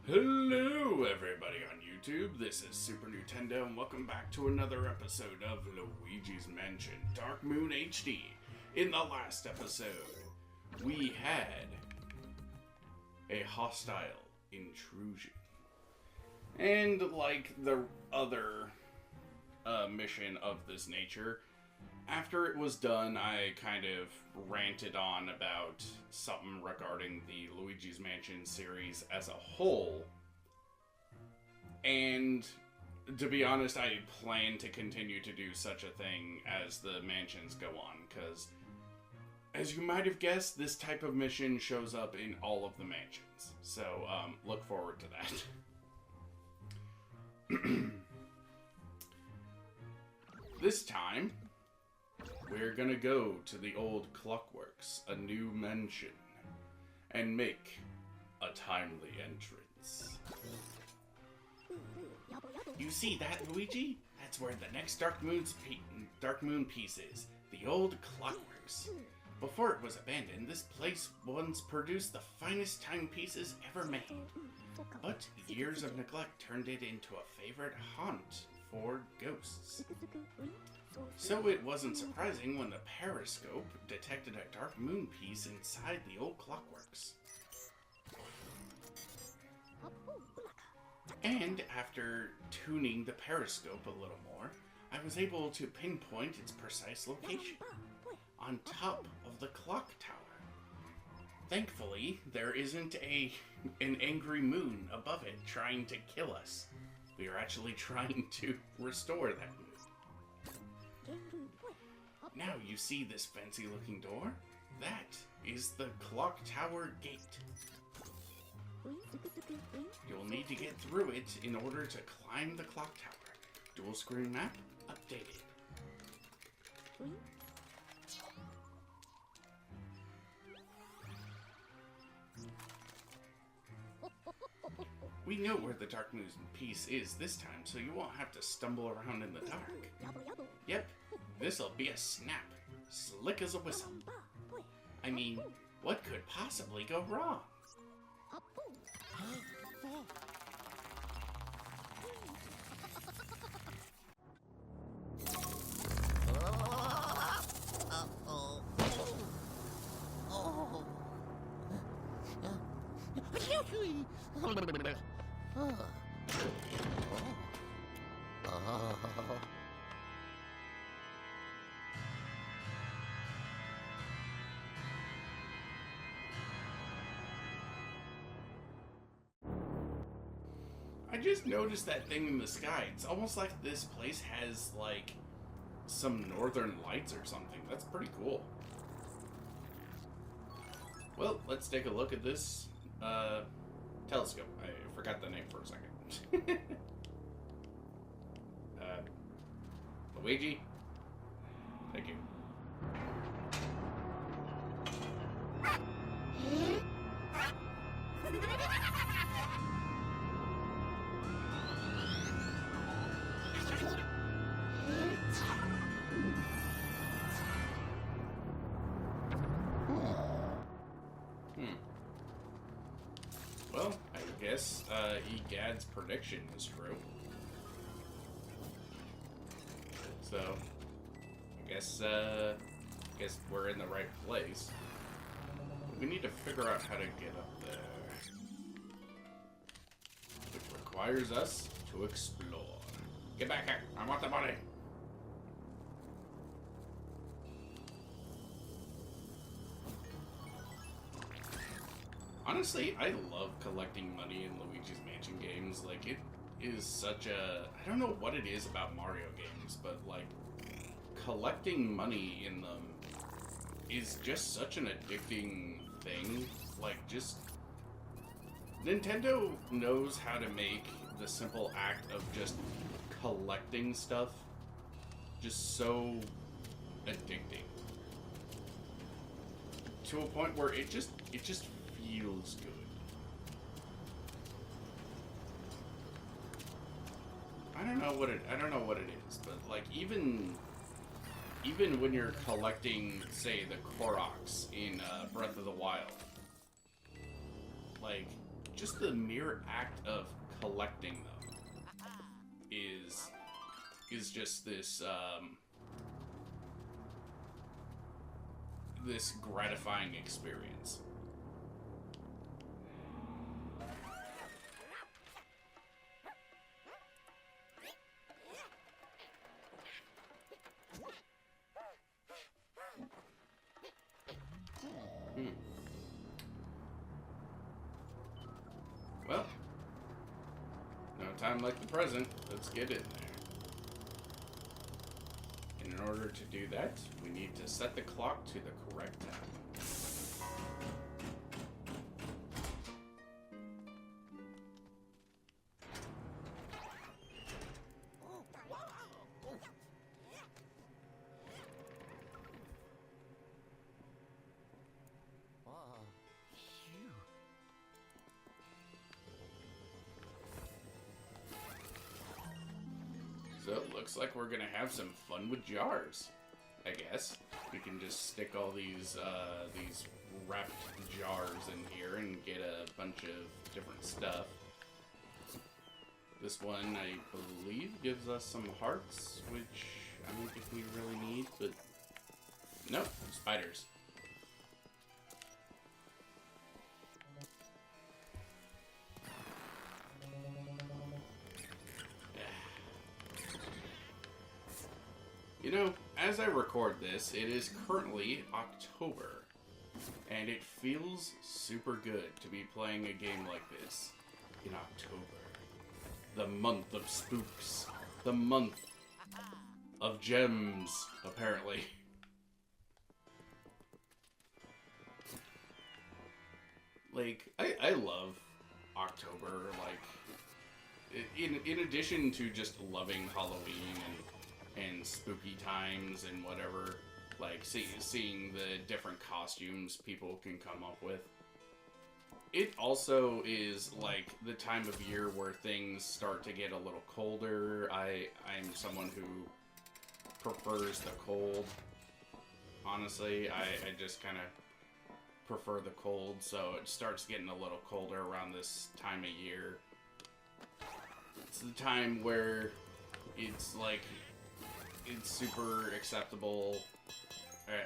Hello everybody on YouTube, this is Super Nintendo and welcome back to another episode of Luigi's Mansion Dark Moon HD. In the last episode, we had a hostile intrusion. And like the other mission of this nature, after it was done, I kind of ranted on about something regarding the Luigi's Mansion series as a whole. And to be honest, I plan to continue to do such a thing as the mansions go on, because as you might have guessed, this type of mission shows up in all of the mansions. So, look forward to that. This time, we're gonna go to the Old Clockworks, a new mansion, and make a timely entrance. You see that, Luigi? That's where the next Dark Moon piece is, the Old Clockworks. Before it was abandoned, this place once produced the finest timepieces ever made. But years of neglect turned it into a favorite haunt for ghosts. So it wasn't surprising when the periscope detected a dark moon piece inside the Old Clockworks. And after tuning the periscope a little more, I was able to pinpoint its precise location, on top of the clock tower. Thankfully, there isn't an angry moon above it trying to kill us. We are actually trying to restore that moon. Now you see this fancy looking door? That is the clock tower gate. You'll need to get through it in order to climb the clock tower. Dual screen map updated. We know where the Dark Moon piece is this time, so you won't have to stumble around in the dark. Yep, this'll be a snap, slick as a whistle. I mean, what could possibly go wrong? I just noticed that thing in the sky. It's almost like this place has, like, some northern lights or something. That's pretty cool. Well, let's take a look at this telescope. I forgot the name for a second. Luigi? Thank you. Well, I guess Egad's prediction was true. So, I guess we're in the right place. We need to figure out how to get up there, which requires us to explore. Get back here! I want the money! Honestly, I love collecting money in Luigi's Mansion games. Like, it is such a... I don't know what it is about Mario games, but, like, collecting money in them is just such an addicting thing. Like, just... Nintendo knows how to make the simple act of just collecting stuff just so addicting. To a point where it just feels good. I don't know what it is, but like even when you're collecting, say, the Koroks in Breath of the Wild, like just the mere act of collecting them is just this this gratifying experience. Well, no time like the present. Let's get in there. And in order to do that, we need to set the clock to the correct time. So it looks like we're gonna have some fun with jars, I guess. We can just stick all these wrapped jars in here and get a bunch of different stuff. This one, I believe, gives us some hearts, which I don't think we really need, but nope, spiders. You know, as I record this, it is currently October, and it feels super good to be playing a game like this in October. The month of spooks. The month of gems, apparently. Like, I love October, like, in addition to just loving Halloween and spooky times and whatever, like seeing the different costumes people can come up with. It also is like the time of year where things start to get a little colder. I'm someone who prefers the cold. Honestly, I just kind of prefer the cold, so it starts getting a little colder around this time of year. It's the time where it's like it's super acceptable.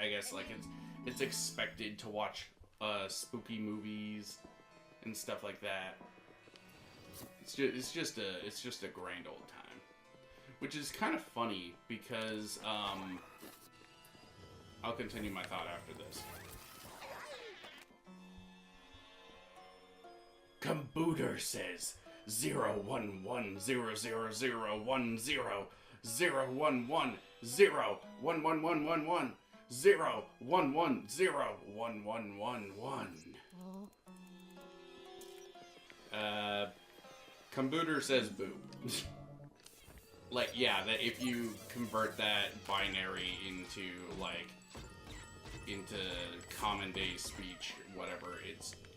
I guess like it's expected to watch spooky movies and stuff like that. It's just a grand old time, which is kind of funny because I'll continue my thought after this. Computer says 011000010 011011110 0110111. Computer says boo. Like, yeah, that if you convert that binary into common day speech, whatever,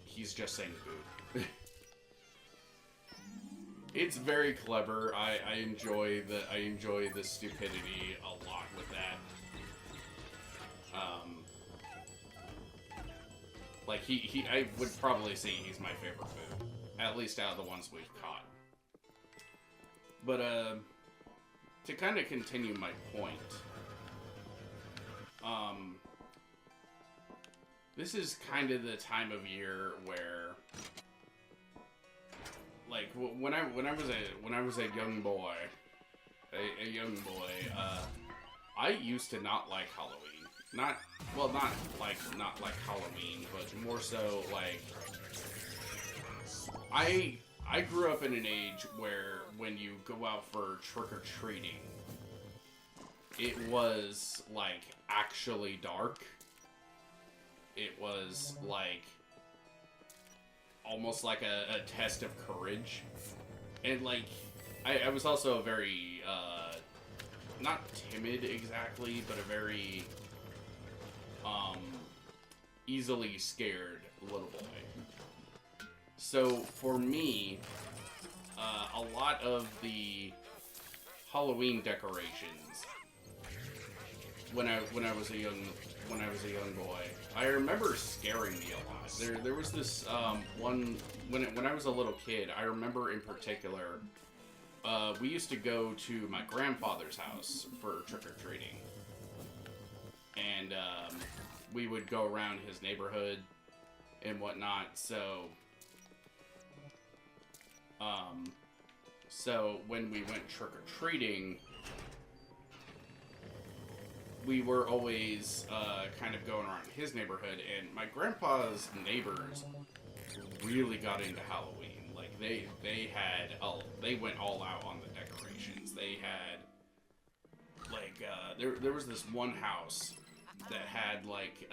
he's just saying boo. It's very clever. I enjoy the stupidity a lot with that. Like I would probably say he's my favorite boo, at least out of the ones we've caught. But to kind of continue my point, this is kind of the time of year where, like, when I was a young boy, I used to not like Halloween. Not like Halloween, but more so like I grew up in an age where when you go out for trick-or-treating, it was like actually dark. It was like almost like a test of courage. And like I was also a very not timid exactly, but a very easily scared little boy. So for me, a lot of the Halloween decorations when I was a young when I was a young boy. I remember scaring me a lot. There was this one when I was a little kid. I remember in particular, we used to go to my grandfather's house for trick-or-treating, and we would go around his neighborhood and whatnot. So when we went trick-or-treating, we were always kind of going around his neighborhood, and my grandpa's neighbors really got into Halloween. Like they went all out on the decorations. They had like there was this one house that had like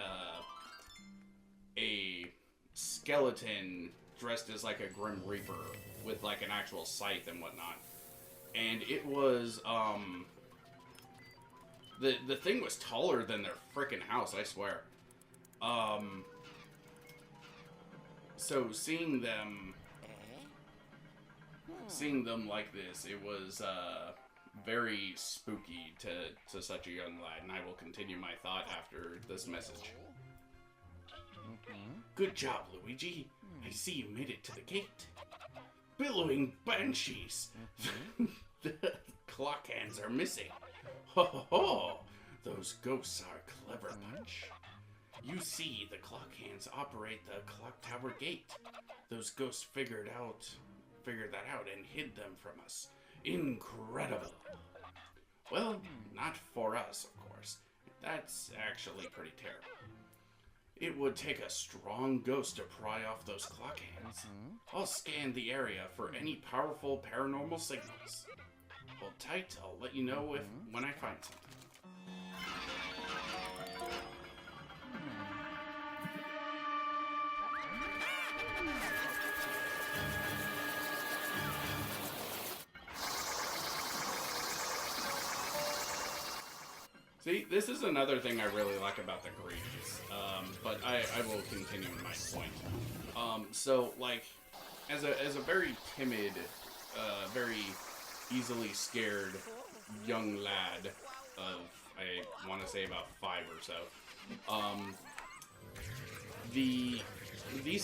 a skeleton dressed as like a Grim Reaper with like an actual scythe and whatnot, and it was the thing was taller than their frickin' house, I swear. So seeing them like this, it was very spooky to such a young lad, and I will continue my thought after this message. Good job, Luigi. I see you made it to the gate. Billowing banshees. The clock hands are missing. Ho ho ho! Those ghosts are a clever bunch. You see, the clock hands operate the clock tower gate. Those ghosts figured that out and hid them from us. Incredible. Well, not for us, of course. That's actually pretty terrible. It would take a strong ghost to pry off those clock hands. I'll scan the area for any powerful paranormal signals. Hold tight, I'll let you know when I find something. See, this is another thing I really like about the Greens, but I will continue my point. So, like, as a very timid, very easily scared young lad of, I want to say about 5 or so, these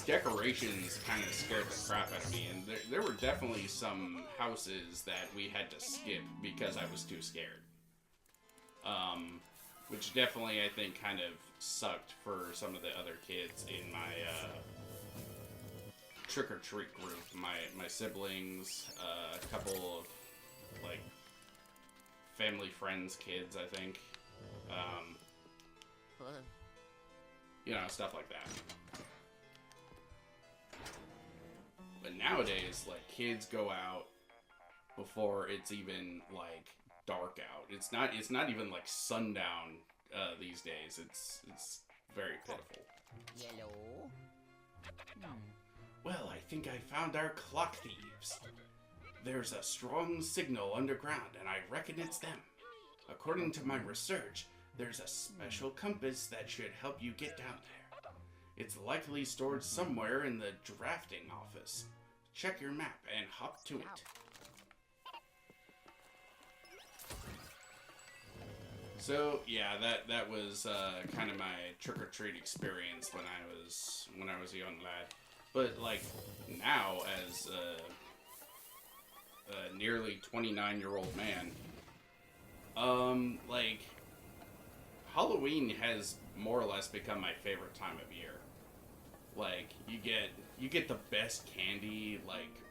decorations kind of scared the crap out of me, and there were definitely some houses that we had to skip because I was too scared. Which definitely, I think, kind of sucked for some of the other kids in my trick-or-treat group. My siblings, a couple of, like, family friends' kids, I think. You know, stuff like that. But nowadays, like, kids go out before it's even, like, dark out. It's not even like sundown these days. It's very pitiful. Yellow. Well, I think I found our clock thieves. There's a strong signal underground, and I reckon it's them. According to my research, there's a special compass that should help you get down there. It's likely stored somewhere in the drafting office. Check your map and hop to it. So yeah, that was kind of my trick-or-treat experience when I was a young lad. But like now, as a nearly 29-year-old man, like Halloween has more or less become my favorite time of year. Like you get the best candy. Like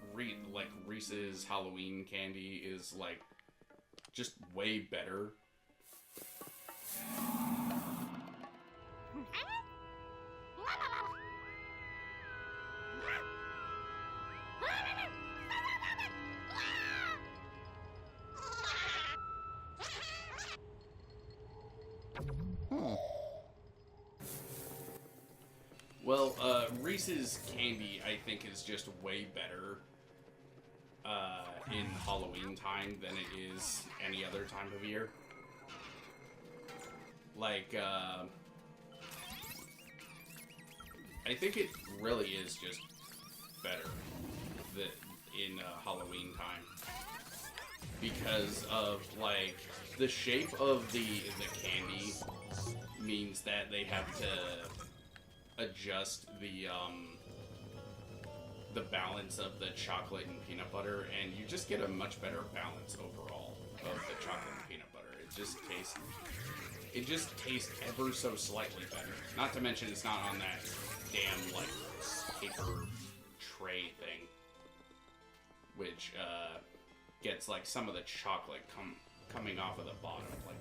Reese's Halloween candy is like just way better. Well, Reese's candy, I think, is just way better in Halloween time than it is any other time of year. Like, I think it really is just better in Halloween time because of, like, the shape of the candy means that they have to adjust the balance of the chocolate and peanut butter, and you just get a much better balance overall of the chocolate and peanut butter. It just tastes ever so slightly better. Not to mention it's not on that damn, like, paper tray thing, which gets, like, some of the chocolate coming off of the bottom. Like,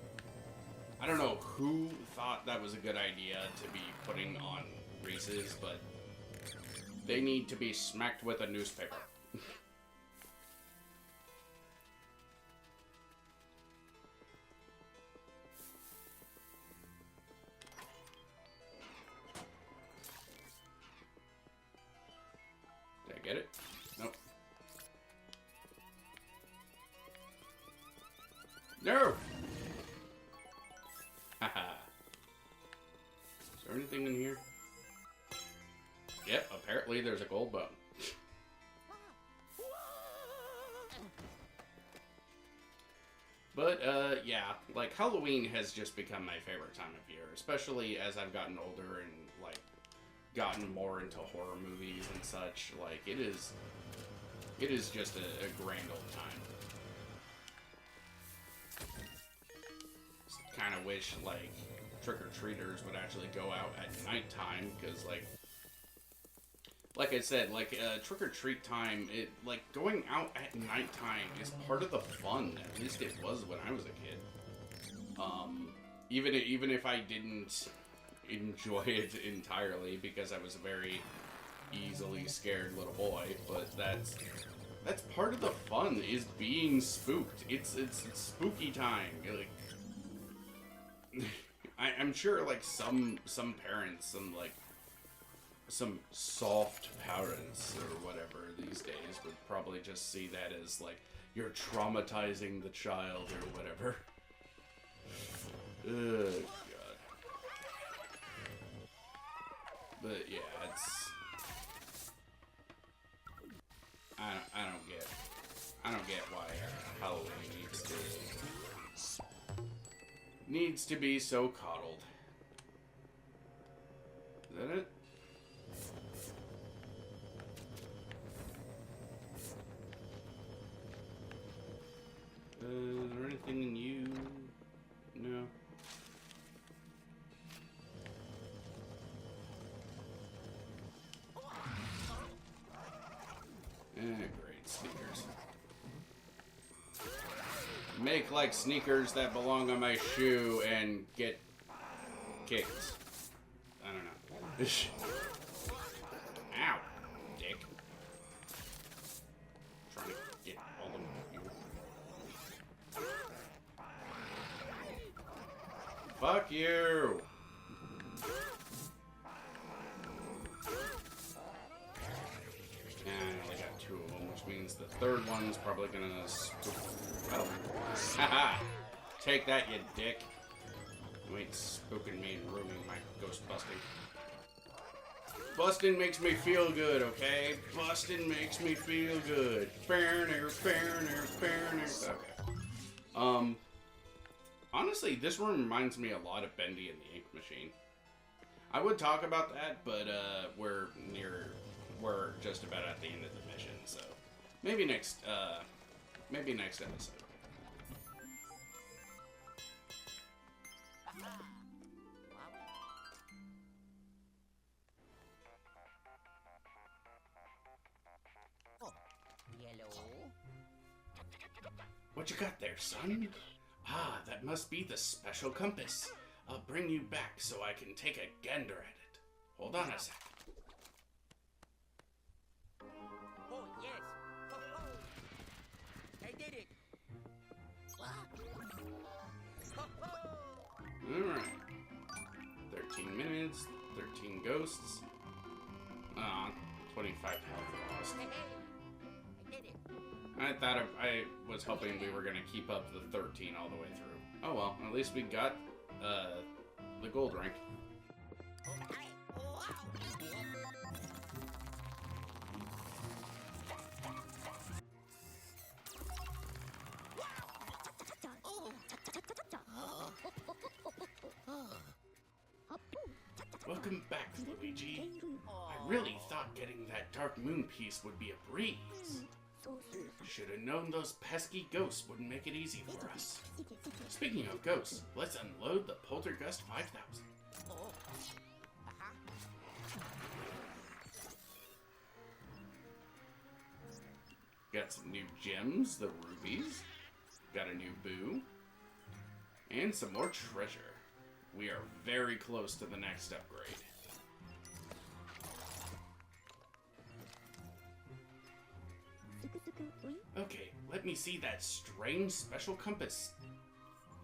I don't know who thought that was a good idea to be putting on Reese's, but they need to be smacked with a newspaper. Did I get it? Nope. No! Haha. Is there anything in here? Yep, apparently there's a gold bone. But, yeah, like, Halloween has just become my favorite time of year, especially as I've gotten older and, like, gotten more into horror movies and such. Like, it is just a grand old time. Kind of wish, like, trick-or-treaters would actually go out at nighttime, because, like I said, like, trick-or-treat time, going out at nighttime is part of the fun. At least it was when I was a kid. Even if I didn't enjoy it entirely, because I was a very easily scared little boy, but that's part of the fun, is being spooked. It's spooky time. Like, I'm sure, like, some parents, some soft parents or whatever these days would probably just see that as, like, you're traumatizing the child or whatever. Oh, God. But, yeah, it's... I don't get why Halloween needs to be so coddled. Is that it? Is there anything in you? No. Great sneakers. Make like sneakers that belong on my shoe and get kicked. I don't know. Ow, dick. Trying to get all of you. Fuck you! And I only got 2 of them, which means the third one's probably gonna spook. Oh. Haha! Take that, you dick. You ain't spooking me and ruining my ghost busting. Busting makes me feel good, okay? Busting makes me feel good. Okay. Honestly, this one reminds me a lot of Bendy and the Ink Machine. I would talk about that, but we're just about at the end of the mission, so maybe next episode. What you got there, son? Ah, that must be the special compass. I'll bring you back so I can take a gander at it. Hold on a sec. Oh, yes. Oh. I did it. Alright. 13 minutes, 13 ghosts. 25 health lost. I did it. I was hoping we were going to keep up the 13 all the way through. Oh well, at least we got the gold rank. Welcome back, Luigi. I really thought getting that Dark Moon piece would be a breeze. Should have known those pesky ghosts wouldn't make it easy for us. Speaking of ghosts, let's unload the Poltergust 5000. Oh. Uh-huh. Got some new gems, the rubies. Got a new boo. And some more treasure. We are very close to the next upgrade. Okay, let me see that strange special compass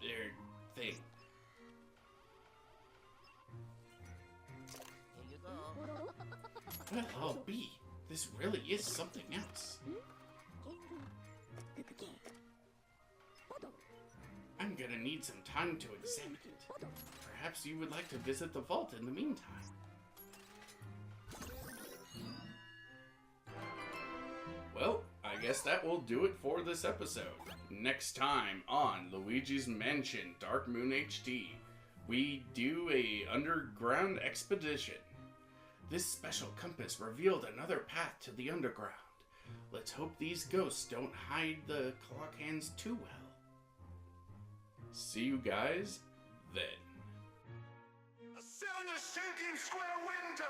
thing. Here you go. Well, I'll be. This really is something else. I'm gonna need some time to examine it. Perhaps you would like to visit the vault in the meantime. Well, I guess that will do it for this episode. Next time on Luigi's Mansion Dark Moon HD, we do a underground expedition. This special compass revealed another path to the underground. Let's hope these ghosts don't hide the clock hands too well. See you guys then. A cylinder sinking square window!